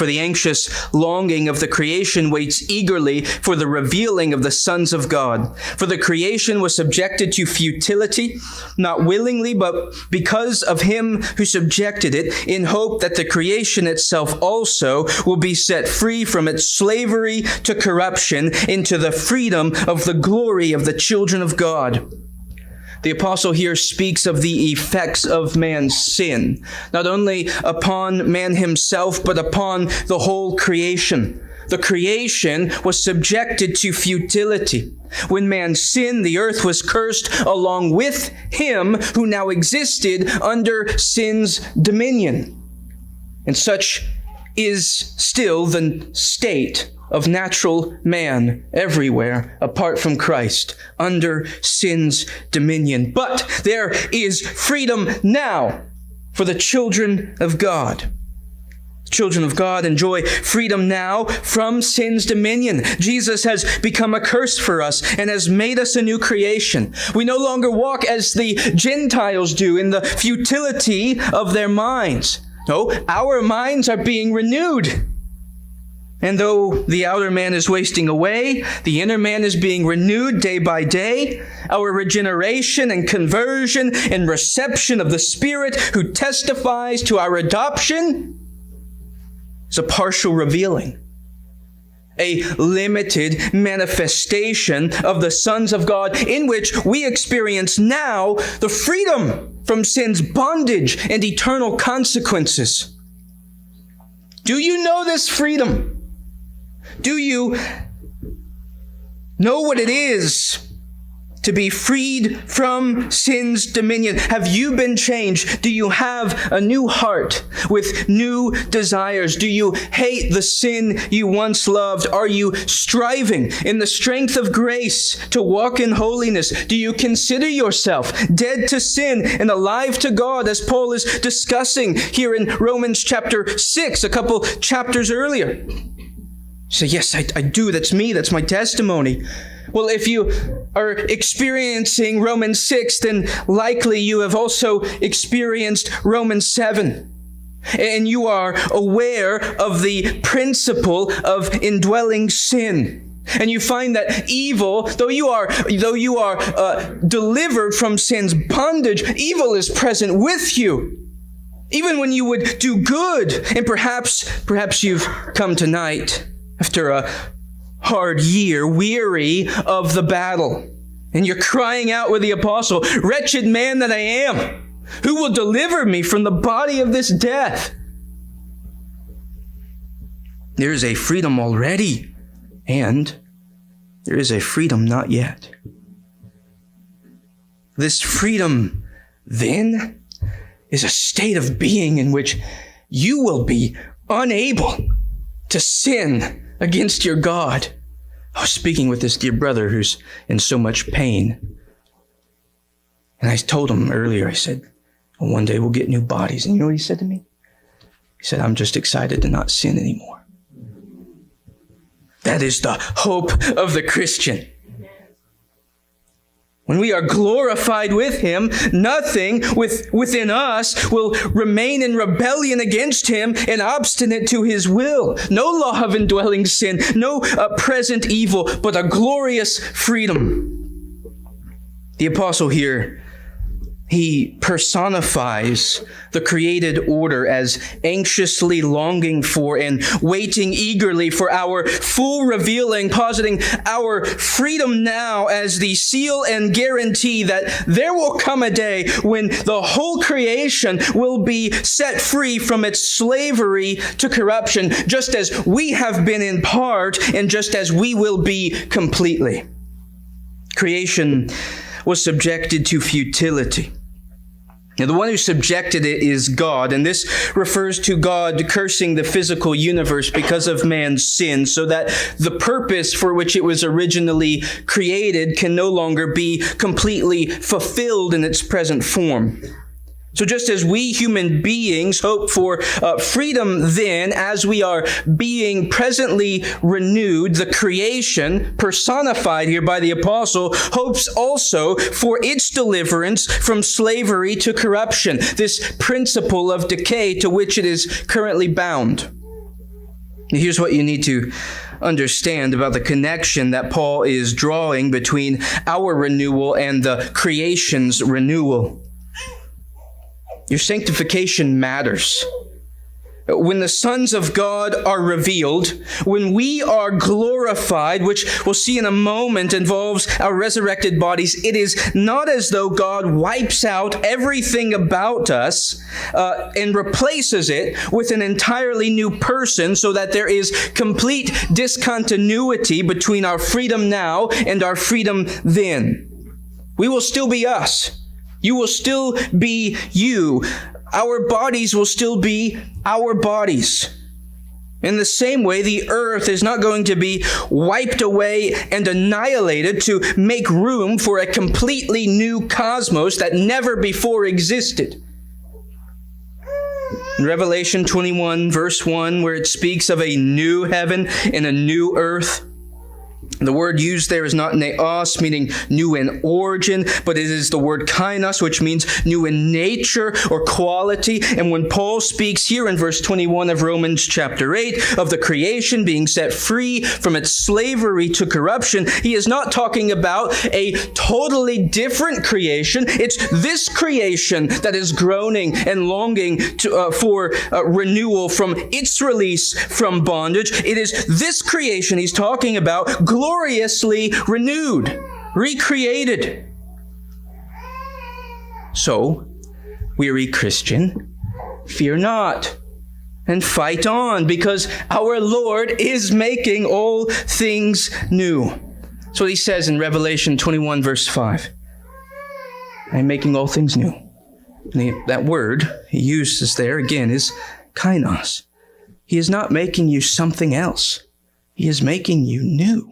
For the anxious longing of the creation waits eagerly for the revealing of the sons of God. For the creation was subjected to futility, not willingly, but because of him who subjected it, in hope that the creation itself also will be set free from its slavery to corruption into the freedom of the glory of the children of God. The apostle here speaks of the effects of man's sin, not only upon man himself, but upon the whole creation. The creation was subjected to futility. When man sinned, the earth was cursed along with him who now existed under sin's dominion. And such is still the state of natural man everywhere apart from Christ, under sin's dominion. But there is freedom now for the children of God. Children of God enjoy freedom now from sin's dominion. Jesus has become a curse for us and has made us a new creation. We no longer walk as the Gentiles do in the futility of their minds. No, our minds are being renewed. And though the outer man is wasting away, the inner man is being renewed day by day. Our regeneration and conversion and reception of the Spirit who testifies to our adoption is a partial revealing, a limited manifestation of the sons of God in which we experience now the freedom from sin's bondage and eternal consequences. Do you know this freedom? Do you know what it is to be freed from sin's dominion? Have you been changed? Do you have a new heart with new desires? Do you hate the sin you once loved? Are you striving in the strength of grace to walk in holiness? Do you consider yourself dead to sin and alive to God, as Paul is discussing here in Romans chapter 6, a couple chapters earlier? You say, yes, I do. That's me. That's my testimony. Well, if you are experiencing Romans 6, then likely you have also experienced Romans 7. And you are aware of the principle of indwelling sin. And you find that evil, though you are delivered from sin's bondage, evil is present with you. Even when you would do good. And perhaps you've come tonight after a hard year, weary of the battle. And you're crying out with the apostle, "Wretched man that I am, who will deliver me from the body of this death?" There is a freedom already, and there is a freedom not yet. This freedom, then, is a state of being in which you will be unable to sin against your God. I was speaking with this dear brother who's in so much pain. And I told him earlier, I said, well, one day we'll get new bodies. And you know what he said to me? He said, I'm just excited to not sin anymore. That is the hope of the Christian. When we are glorified with him, nothing within us will remain in rebellion against him and obstinate to his will. No law of indwelling sin, no present evil, but a glorious freedom. The apostle here, he personifies the created order as anxiously longing for and waiting eagerly for our full revealing, positing our freedom now as the seal and guarantee that there will come a day when the whole creation will be set free from its slavery to corruption, just as we have been in part and just as we will be completely. Creation was subjected to futility. Now, the one who subjected it is God, and this refers to God cursing the physical universe because of man's sin, so that the purpose for which it was originally created can no longer be completely fulfilled in its present form. So just as we human beings hope for freedom then, as we are being presently renewed, the creation, personified here by the apostle, hopes also for its deliverance from slavery to corruption, this principle of decay to which it is currently bound. Here's what you need to understand about the connection that Paul is drawing between our renewal and the creation's renewal. Your sanctification matters. When the sons of God are revealed, when we are glorified, which we'll see in a moment involves our resurrected bodies, it is not as though God wipes out everything about us and replaces it with an entirely new person so that there is complete discontinuity between our freedom now and our freedom then. We will still be us. You will still be you. Our bodies will still be our bodies. In the same way, the earth is not going to be wiped away and annihilated to make room for a completely new cosmos that never before existed. In Revelation 21, verse 1, where it speaks of a new heaven and a new earth, the word used there is not neos, meaning new in origin, but it is the word kainos, which means new in nature or quality. And when Paul speaks here in verse 21 of Romans chapter 8 of the creation being set free from its slavery to corruption, he is not talking about a totally different creation. It's this creation that is groaning and longing for renewal from its release from bondage. It is this creation he's talking about, gloriously renewed, recreated. So, weary Christian, fear not and fight on, because our Lord is making all things new. That's what he says in Revelation 21, verse 5. I am making all things new. And that word he uses there again is kainos. He is not making you something else. He is making you new.